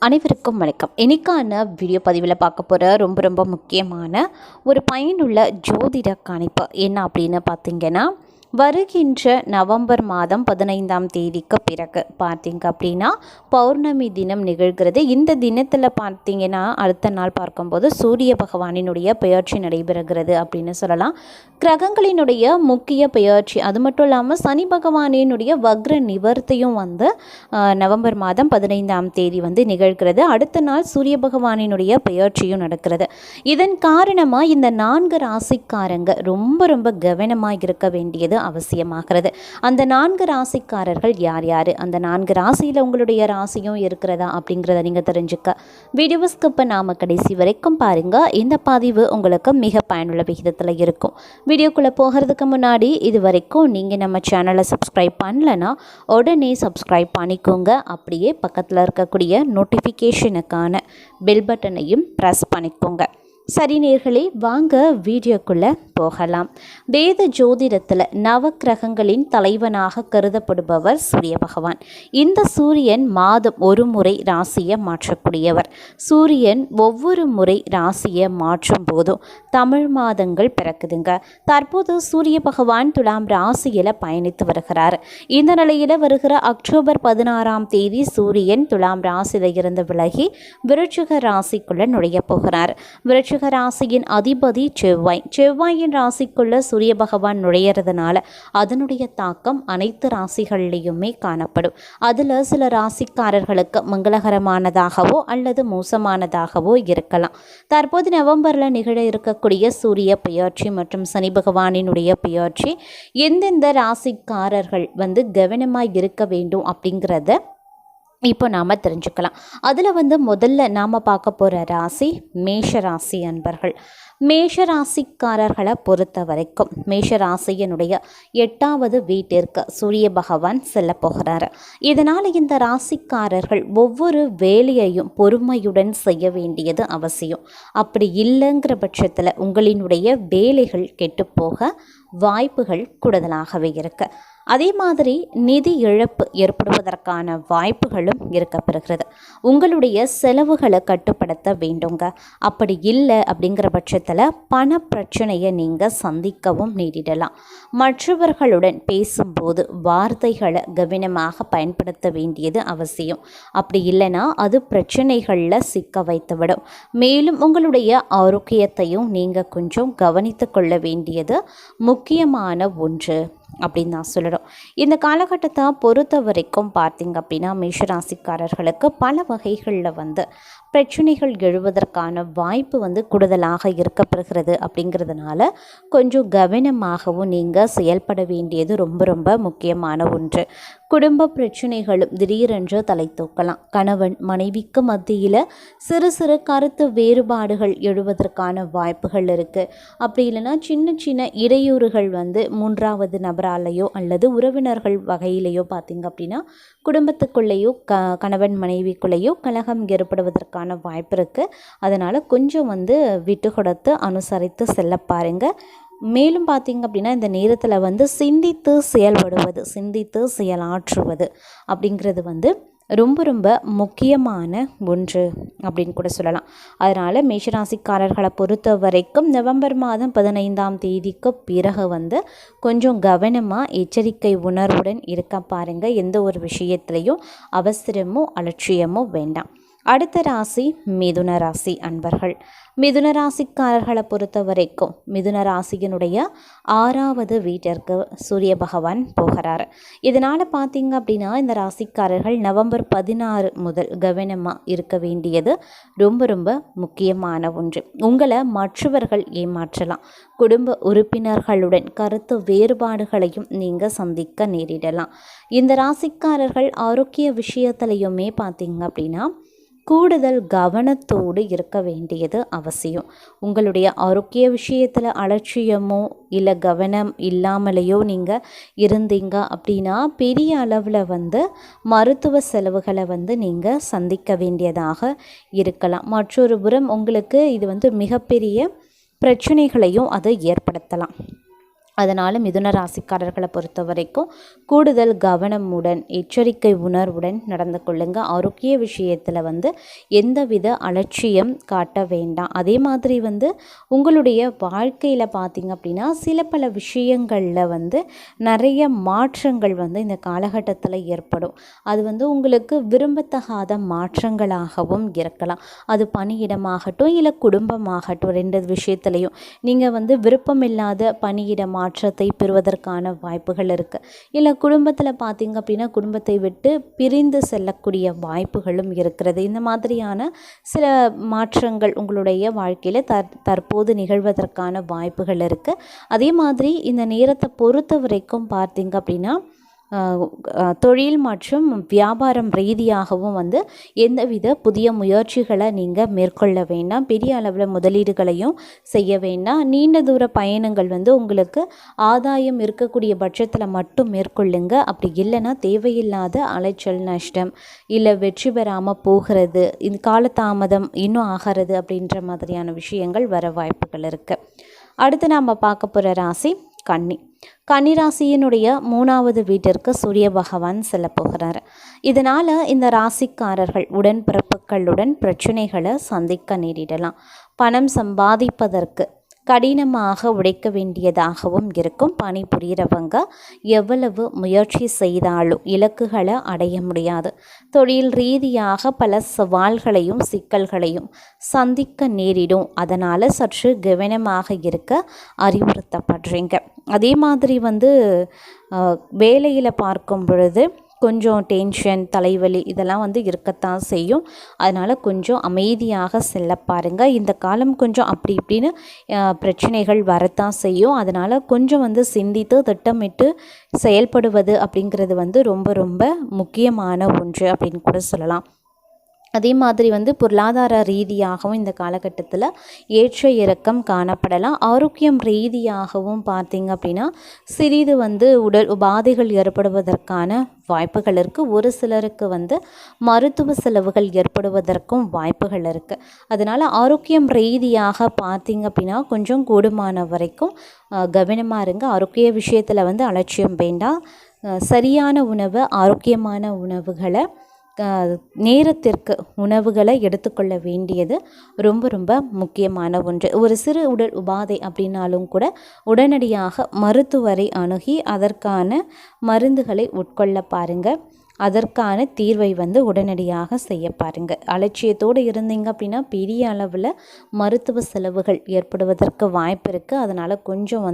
அனைவருக்கும் வணக்கம். இன்னைக்கான வீடியோ பதிவில் பார்க்க போகிற ரொம்ப முக்கியமான ஒரு பயனுள்ள ஜோதிட கணிப்பு என்ன அப்படின்னு பார்த்தீங்கன்னா, வருகின்ற நவம்பர் மாதம் 15ஆம் தேதிக்கு பிறகு பார்த்தீங்க அப்படின்னா பௌர்ணமி தினம் நிகழ்கிறது. இந்த தினத்தில் பார்த்தீங்கன்னா அடுத்த நாள் பார்க்கும்போது சூரிய பகவானினுடைய பெயர்ச்சி நடைபெறுகிறது அப்படின்னு சொல்லலாம். கிரகங்களினுடைய முக்கிய பெயர்ச்சி, அது மட்டும் இல்லாமல் சனி பகவானினுடைய வக்ர நிவர்த்தியும் நவம்பர் மாதம் 15ஆம் தேதி நிகழ்கிறது. அடுத்த நாள் சூரிய பகவானினுடைய பெயர்ச்சியும் நடக்கிறது. இதன் காரணமாக இந்த 4 ராசிக்காரங்க ரொம்ப கவனமாக இருக்க வேண்டியது அவசியமாகிறது. அந்த 4 ராசிக்காரர்கள் யார் யார், அந்த 4 ராசியில் உங்களுடைய ராசியும் இருக்கிறதா அப்படிங்கிறத நீங்கள் தெரிஞ்சுக்க வீடியோவை ஸ்கிப் பண்ணாமல் கடைசி வரைக்கும் பாருங்கள். இந்த பதிவு உங்களுக்கு மிக பயனுள்ள விகிதத்தில் இருக்கும். வீடியோக்குள்ளே போகிறதுக்கு முன்னாடி இது வரைக்கும் நீங்கள் நம்ம சேனலை சப்ஸ்கிரைப் பண்ணலைன்னா உடனே சப்ஸ்கிரைப் பண்ணிக்கோங்க. அப்படியே பக்கத்தில் இருக்கக்கூடிய நோட்டிஃபிகேஷனுக்கான பெல் பட்டனையும் ப்ரெஸ் பண்ணிக்கோங்க. சரி நேயர்களே, வாங்க வீடியோக்குள்ளே போகலாம். வேத ஜோதிடத்தில் நவக்கிரகங்களின் தலைவனாக கருதப்படுபவர் சூரிய பகவான். இந்த சூரியன் மாதம் ஒரு முறை ராசியை மாற்றக்கூடியவர். சூரியன் ஒவ்வொரு முறை ராசியை மாற்றும் போதும் தமிழ் மாதங்கள் பிறக்குதுங்க. தற்போது சூரிய பகவான் துலாம் ராசியில் பயணித்து வருகிறார். இந்த நிலையில் வருகிற அக்டோபர் 16ஆம் தேதி சூரியன் துலாம் ராசியில் இருந்து விலகி விருச்சிக ராசிக்குள்ளே நுழைய போகிறார். விருச்சிக ராசியின் அதிபதி செவ்வாயின் ராசிக்குள்ள சூரிய பகவான் நுழையிறதுனால அதனுடைய தாக்கம் அனைத்து ராசிகள்லையுமே காணப்படும். அதில் சில ராசிக்காரர்களுக்கு மங்களகரமானதாகவோ அல்லது மோசமானதாகவோ இருக்கலாம். தற்போது நவம்பரில் நிகழ இருக்கக்கூடிய சூரிய பெயர்ச்சி மற்றும் சனி பகவானினுடைய பெயர்ச்சி எந்தெந்த ராசிக்காரர்கள் கவனமாக இருக்க வேண்டும் அப்படிங்கிறத இப்போ நாம் தெரிஞ்சுக்கலாம். அதில் முதல்ல நாம் பார்க்க போகிற ராசி மேஷ ராசி அன்பர்கள். மேஷ ராசிக்காரர்களை பொறுத்த வரைக்கும் மேஷ ராசியினுடைய 8வது வீட்டிற்கு சூரிய பகவான் செல்ல போகிறார். இதனால் இந்த ராசிக்காரர்கள் ஒவ்வொரு வேலையையும் பொறுமையுடன் செய்ய வேண்டியது அவசியம். அப்படி இல்லைங்கிற பட்சத்தில் உங்களினுடைய வேலைகள் கெட்டுப்போக வாய்ப்புகள் கூடுதலாகவே இருக்கு. அதே மாதிரி நிதி இழப்பு ஏற்படுவதற்கான வாய்ப்புகளும் இருக்கப்பெறுகிறது. உங்களுடைய செலவுகளை கட்டுப்படுத்த வேண்டுங்க. அப்படி இல்லை அப்படிங்கிற பட்சத்தில் பண பிரச்சனையை நீங்கள் சந்திக்கவும் நேரிடலாம். மற்றவர்களுடன் பேசும்போது வார்த்தைகளை கவனமாக பயன்படுத்த வேண்டியது அவசியம். அப்படி இல்லைன்னா அது பிரச்சனைகளில் சிக்க வைத்துவிடும். மேலும் உங்களுடைய ஆரோக்கியத்தையும் நீங்கள் கொஞ்சம் கவனித்து கொள்ள வேண்டியது முக்கியமான ஒன்று அப்படின்னு நான் சொல்லணும். இந்த காலகட்டத்தை பொறுத்த வரைக்கும் பார்த்தீங்க அப்படின்னா மேஷராசிக்காரர்களுக்கு பல வகைகளில் பிரச்சனைகள் எழுவதற்கான வாய்ப்பு கூடுதலாக இருக்கப்பெறுகிறது. அப்படிங்கிறதுனால கொஞ்சம் கவனமாகவும் நீங்கள் செயல்பட வேண்டியது ரொம்ப முக்கியமான ஒன்று. குடும்ப பிரச்சனைகளும் திடீரென்று தலை தூக்கலாம். கணவன் மனைவிக்கு மத்தியில் சிறு கருத்து வேறுபாடுகள் எழுவதற்கான வாய்ப்புகள் இருக்குது. அப்படி இல்லைன்னா சின்ன இடையூறுகள் 3வது நபராலேயோ அல்லது உறவினர்கள் வகையிலேயோ பார்த்திங்க அப்படின்னா குடும்பத்துக்குள்ளேயோ கணவன் மனைவிக்குள்ளேயோ கலகம் ஏற்படுவதற்கான வாய்ப்பு இருக்குது. அதனால் கொஞ்சம் விட்டு கொடுத்து அனுசரித்து செல்ல பாருங்கள். மேலும் பார்த்திங்க அப்படின்னா இந்த நேரத்தில் சிந்தித்து செயல்படுவது, சிந்தித்து செயலாற்றுவது அப்படிங்கிறது ரொம்ப முக்கியமான ஒன்று அப்படின்னு கூட சொல்லலாம். அதனால் மேஷராசிக்காரர்களை பொறுத்த வரைக்கும் நவம்பர் மாதம் 15ஆம் தேதிக்கு பிறகு கொஞ்சம் கவனமாக எச்சரிக்கை உணர்வுடன் இருக்க பாருங்கள். எந்த ஒரு விஷயத்துலையும் அவசரமோ அலட்சியமோ வேண்டாம். அடுத்த ராசி மிதுன ராசி அன்பர்கள். மிதுன ராசிக்காரர்களை பொறுத்த வரைக்கும் மிதுன ராசியினுடைய 6வது வீட்டிற்கு சூரிய பகவான் போகிறார். இதனால் பார்த்தீங்க அப்படின்னா இந்த ராசிக்காரர்கள் நவம்பர் 16 முதல் கவனமாக இருக்க வேண்டியது ரொம்ப முக்கியமான ஒன்று. உங்களை மற்றவர்கள் ஏமாற்றலாம். குடும்ப உறுப்பினர்களுடன் கருத்து வேறுபாடுகளையும் நீங்கள் சந்திக்க நேரிடலாம். இந்த ராசிக்காரர்கள் ஆரோக்கிய விஷயத்திலையுமே பார்த்தீங்க அப்படின்னா கூடுதல் கவனத்தோடு இருக்க வேண்டியது அவசியம். உங்களுடைய ஆரோக்கிய விஷயத்தில் அலட்சியமோ இல்லை கவனம் இல்லாமலேயோ நீங்கள் இருந்தீங்க அப்படின்னா பெரிய அளவில் மருத்துவ செலவுகளை நீங்கள் சந்திக்க வேண்டியதாக இருக்கலாம். மற்றொரு புறம் உங்களுக்கு இது மிகப்பெரிய பிரச்சனைகளையும் அது ஏற்படுத்தலாம். அதனால் மிதுன ராசிக்காரர்களை பொறுத்த வரைக்கும் கூடுதல் கவனமுடன் எச்சரிக்கை உணர்வுடன் நடந்து கொள்ளுங்க. ஆரோக்கிய விஷயத்தில் எந்தவித அலட்சியம் காட்ட வேண்டாம். அதே மாதிரி உங்களுடைய வாழ்க்கையில் பார்த்திங்க அப்படின்னா சில பல விஷயங்களில் நிறைய மாற்றங்கள் இந்த காலகட்டத்தில் ஏற்படும். அது உங்களுக்கு விரும்பத்தகாத மாற்றங்களாகவும் இருக்கலாம். அது பணியிடமாகட்டும் இல்லை குடும்பமாகட்டும், ரெண்டு விஷயத்துலையும் நீங்கள் விருப்பமில்லாத பணியிட மாற்றத்தை பெறுவதற்கான வாய்ப்புகள் இருக்குது. இல்லை குடும்பத்தில் பார்த்திங்க அப்படின்னா குடும்பத்தை விட்டு பிரிந்து செல்லக்கூடிய வாய்ப்புகளும் இருக்கிறது. இந்த மாதிரியான சில மாற்றங்கள் உங்களுடைய வாழ்க்கையில் தற்போது நிகழ்வதற்கான வாய்ப்புகள் இருக்குது. அதே மாதிரி இந்த நேரத்தை பொறுத்த வரைக்கும் பார்த்திங்க அப்படின்னா தொழில் மற்றும் வியாபாரம் ரீதியாகவும் எந்தவித புதிய முயற்சிகளை நீங்கள் மேற்கொள்ள வேண்டாம். பெரிய அளவில் முதலீடுகளையும் செய்ய வேண்டாம். நீண்ட தூர பயணங்கள் உங்களுக்கு ஆதாயம் இருக்கக்கூடிய பட்சத்தில் மட்டும் மேற்கொள்ளுங்க. அப்படி இல்லைன்னா தேவையில்லாத அலைச்சல், நஷ்டம், இல்லை வெற்றி பெறாமல் போகிறது, இந்த காலதாமதம் இன்னும் ஆகிறது அப்படின்ற மாதிரியான விஷயங்கள் வர வாய்ப்புகள் இருக்குது. அடுத்து நாம் பார்க்க போகிற ராசி கன்னி. கன்னிராசியினுடைய 3வது வீட்டிற்கு சூரிய பகவான் செல்ல போகிறார். இதனால் இந்த ராசிக்காரர்கள் உடன்பிறப்புகளுடன் பிரச்சனைகளை சந்திக்க நேரிடலாம். பணம் சம்பாதிப்பதற்கு கடினமாக உழைக்க வேண்டியதாகவும் இருக்கும். பணிபுரிகிறவங்க எவ்வளவு முயற்சி செய்தாலும் இலக்குகளை அடைய முடியாது. தொழில் ரீதியாக பல சவால்களையும் சிக்கல்களையும் சந்திக்க நேரிடும். அதனால் சற்று கவனமாக இருக்க அறிவுறுத்தப்படுறீங்க. அதே மாதிரி வேலையில் பார்க்கும் பொழுது கொஞ்சம் டென்ஷன், தலைவலி இதெல்லாம் இருக்கத்தான் செய்யும். அதனால் கொஞ்சம் அமைதியாக செல்ல பாருங்கள். இந்த காலம் கொஞ்சம் அப்படி இப்படின்னு பிரச்சனைகள் வரத்தான் செய்யும். அதனால் கொஞ்சம் சிந்தித்து திட்டமிட்டு செயல்படுவது அப்படிங்கிறது ரொம்ப ரொம்ப முக்கியமான ஒன்று அப்படின்னு கூட சொல்லலாம். அதே மாதிரி பொருளாதார ரீதியாகவும் இந்த காலகட்டத்தில் ஏற்ற இறக்கம் காணப்படலாம். ஆரோக்கியம் ரீதியாகவும் பார்த்திங்க அப்படின்னா சிறிது உடல் உபாதைகள் ஏற்படுவதற்கான வாய்ப்புகள் இருக்குது. ஒரு சிலருக்கு மருத்துவ செலவுகள் ஏற்படுவதற்கும் வாய்ப்புகள் இருக்குது. அதனால் ஆரோக்கியம் ரீதியாக பார்த்திங்க அப்படின்னா கொஞ்சம் கூடுமான வரைக்கும் கவனமாக இருங்க. ஆரோக்கிய விஷயத்தில் அலட்சியம் வேண்டாம். சரியான உணவு, ஆரோக்கியமான உணவுகளை நேரத்திற்கு உணவுகளை எடுத்துக்கொள்ள வேண்டியது ரொம்ப ரொம்ப முக்கியமான ஒன்று. ஒரு சிறு உடல் உபாதை அப்படின்னாலும் கூட உடனடியாக மருத்துவரை அணுகி அதற்கான மருந்துகளை உட்கொள்ள பாருங்கள். அதற்கான தீர்வை உடனடியாக செய்ய பாருங்கள். அலட்சியத்தோடு இருந்தீங்க அப்படின்னா பெரிய அளவில் மருத்துவ செலவுகள் ஏற்படுவதற்கு வாய்ப்பு இருக்குது. அதனால் கொஞ்சம்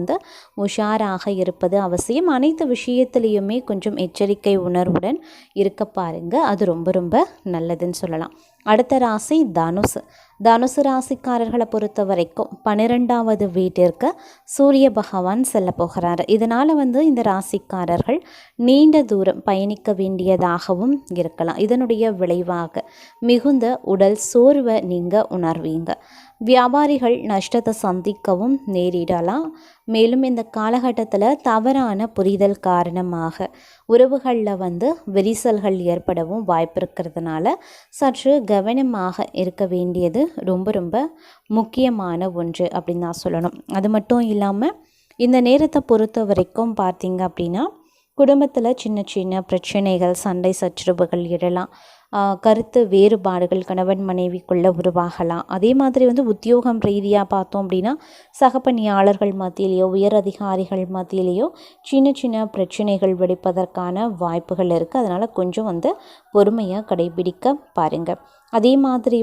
உஷாராக இருப்பது அவசியம். அனைத்து விஷயத்துலேயுமே கொஞ்சம் எச்சரிக்கை உணர்வுடன் இருக்க பாருங்கள். அது ரொம்ப ரொம்ப நல்லதுன்னு சொல்லலாம். அடுத்த ராசி தனுசு. தனுசு ராசிக்காரர்களை பொறுத்த வரைக்கும் 12வது வீட்டிற்கு சூரிய பகவான் செல்ல போகிறார். இதனால் இந்த ராசிக்காரர்கள் நீண்ட தூரம் பயணிக்க வேண்டியதாகவும் இருக்கலாம். இதனுடைய விளைவாக மிகுந்த உடல் சோர்வை நீங்கள் உணர்வீங்க. வியாபாரிகள் நஷ்டத்தை சந்திக்கவும் நேரிடலாம். மேலும் இந்த காலகட்டத்தில் தவறான புரிதல் காரணமாக உறவுகளில் விரிசல்கள் ஏற்படவும் வாய்ப்பு இருக்கிறதுனால சற்று கவனமாக இருக்க வேண்டியது ரொம்ப ரொம்ப முக்கியமான ஒன்று அப்படின்னு தான் சொல்லணும். அது மட்டும் இல்லாமல் இந்த நேரத்தை பொறுத்த வரைக்கும் பார்த்திங்க அப்படின்னா குடும்பத்தில் சின்ன சின்ன பிரச்சனைகள், சண்டை சச்சரவுகள் எழலாம். கருத்து வேறுபாடுகள் கணவன் மனைவிக்குள்ளே உருவாகலாம். அதே மாதிரி உத்தியோகம் ரீதியாக பார்த்தோம் அப்படின்னா சக பணியாளர்கள் மத்தியிலேயோ உயர் அதிகாரிகள் மத்தியிலேயோ சின்ன சின்ன பிரச்சனைகள் வெடிப்பதற்கான வாய்ப்புகள் இருக்குது. அதனால் கொஞ்சம் பொறுமையாக கடைபிடிக்க பாருங்கள். அதே மாதிரி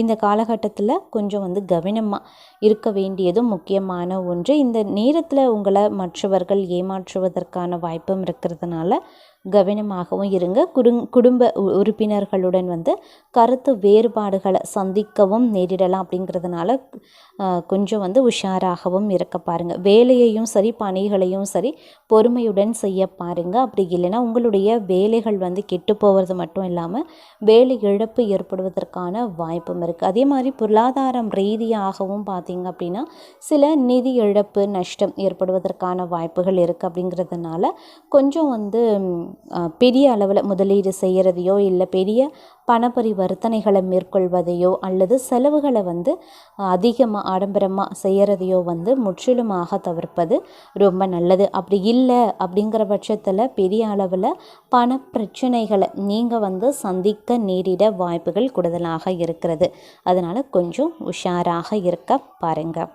இந்த காலகட்டத்தில் கொஞ்சம் கவனமாக இருக்க வேண்டியதும் முக்கியமான ஒன்று. இந்த நேரத்தில் உங்களை மற்றவர்கள் ஏமாற்றுவதற்கான வாய்ப்பும் இருக்கிறதுனால கவனமாகவும் இருங்க. குடும்ப உறுப்பினர்களுடன் கருத்து வேறுபாடுகளை சந்திக்கவும் நேரிடலாம். அப்படிங்கிறதுனால கொஞ்சம் உஷாராகவும் இருக்க பாருங்கள். வேலையையும் சரி பணிகளையும் சரி பொறுமையுடன் செய்ய பாருங்கள். அப்படி இல்லைன்னா உங்களுடைய வேலைகள் கெட்டு போவது மட்டும் இல்லாமல் வேலை இழப்பு ஏற்படுவதற்கான வாய்ப்பும் இருக்குது. அதே மாதிரி பொருளாதாரம் ரீதியாகவும் பார்த்திங்க அப்படின்னா சில நிதி இழப்பு நஷ்டம் ஏற்படுவதற்கான வாய்ப்புகள் இருக்குது. அப்படிங்கிறதுனால கொஞ்சம் பெரிய அளவில் முதலீடு செய்கிறதையோ இல்லை பெரிய பணப்பரிவர்த்தனைகளை மேற்கொள்வதையோ அல்லது செலவுகளை வந்து அதிகமாக ஆடம்பரமாக செய்கிறதையோ வந்து முற்றிலுமாக தவிர்ப்பது ரொம்ப நல்லது. அப்படி இல்லை அப்படிங்கிற பட்சத்தில் பெரிய அளவில் பண பிரச்சனைகளை நீங்கள் வந்து சந்திக்க நேரிட வாய்ப்புகள் கூடுதலாக இருக்கிறது. அதனால் கொஞ்சம் உஷாராக இருக்க பாருங்கள்.